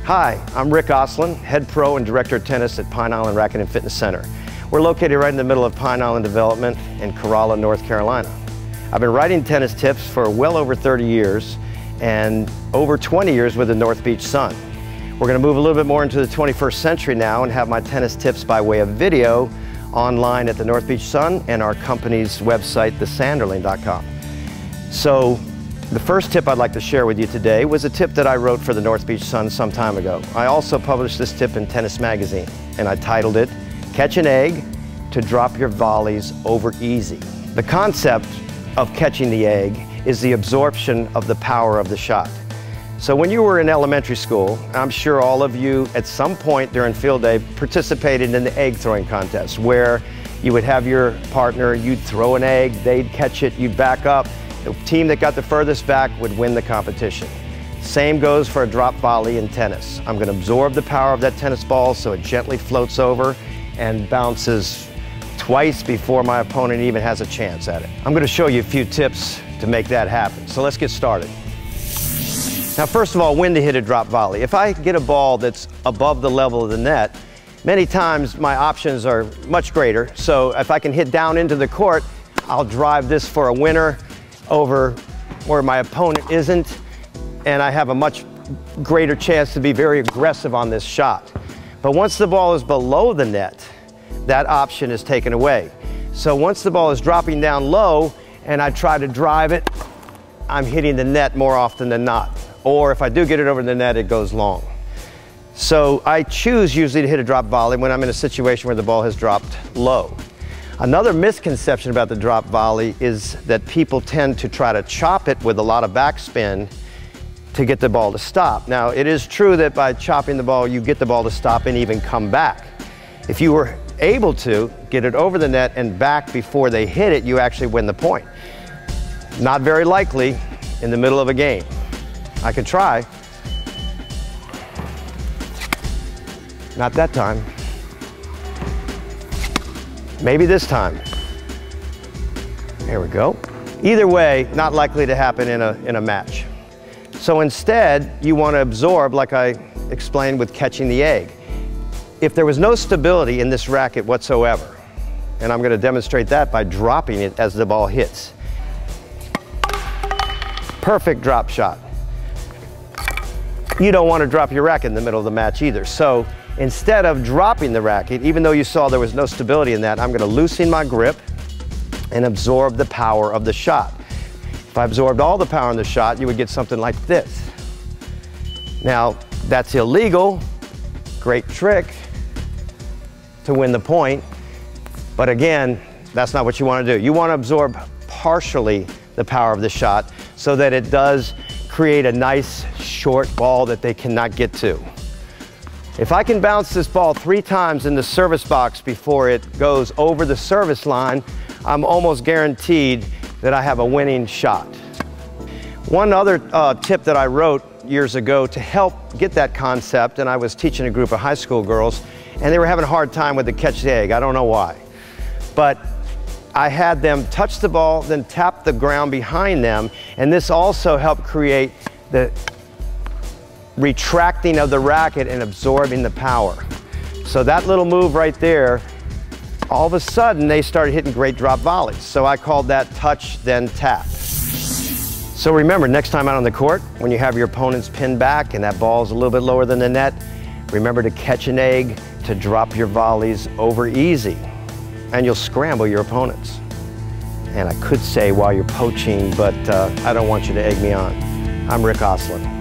Hi, I'm Rick Ostlund, head pro and director of tennis at Pine Island Racket and Fitness Center. We're located right in the middle of Pine Island Development in Corolla, North Carolina. I've been writing tennis tips for well over 30 years and over 20 years with the North Beach Sun. We're going to move a little bit more into the 21st century now and have my tennis tips by way of video online at the North Beach Sun and our company's website, thesanderling.com. So the first tip I'd like to share with you today was a tip that I wrote for the North Beach Sun some time ago. I also published this tip in Tennis Magazine, and I titled it, "Catch an egg to drop your volleys over easy." The concept of catching the egg is the absorption of the power of the shot. So when you were in elementary school, I'm sure all of you at some point during field day participated in the egg throwing contest, where you would have your partner, you'd throw an egg, they'd catch it, you'd back up. The team that got the furthest back would win the competition. Same goes for a drop volley in tennis. I'm going to absorb the power of that tennis ball so it gently floats over and bounces twice before my opponent even has a chance at it. I'm going to show you a few tips to make that happen. So let's get started. Now, first of all, when to hit a drop volley. If I get a ball that's above the level of the net, many times my options are much greater. So if I can hit down into the court, I'll drive this for a winner over where my opponent isn't, and I have a much greater chance to be very aggressive on this shot. But once the ball is below the net, that option is taken away. So once the ball is dropping down low and I try to drive it, I'm hitting the net more often than not. Or if I do get it over the net, it goes long. So I choose usually to hit a drop volley when I'm in a situation where the ball has dropped low. Another misconception about the drop volley is that people tend to try to chop it with a lot of backspin to get the ball to stop. Now, it is true that by chopping the ball, you get the ball to stop and even come back. If you were able to get it over the net and back before they hit it, you actually win the point. Not very likely in the middle of a game. I could try. Not that time. Maybe this time. There we go. Either way, not likely to happen in a match. So instead, you want to absorb, like I explained with catching the egg. If there was no stability in this racket whatsoever, and I'm going to demonstrate that by dropping it as the ball hits. Perfect drop shot. You don't want to drop your racket in the middle of the match either. So instead of dropping the racket, even though you saw there was no stability in that, I'm going to loosen my grip and absorb the power of the shot. If I absorbed all the power in the shot, you would get something like this. Now, that's illegal. Great trick to win the point. But again, that's not what you want to do. You want to absorb partially the power of the shot so that it does create a nice short ball that they cannot get to. If I can bounce this ball 3 times in the service box before it goes over the service line, I'm almost guaranteed that I have a winning shot. One other tip that I wrote years ago to help get that concept, and I was teaching a group of high school girls, and they were having a hard time with the catch the egg. I don't know why. But I had them touch the ball, then tap the ground behind them, and this also helped create the retracting of the racket and absorbing the power. So that little move right there, all of a sudden they started hitting great drop volleys. So I called that touch, then tap. So remember, next time out on the court, when you have your opponent's pinned back and that ball's a little bit lower than the net, remember to catch an egg to drop your volleys over easy, and you'll scramble your opponents. And I could say while you're poaching, but I don't want you to egg me on. I'm Rick Ostlund.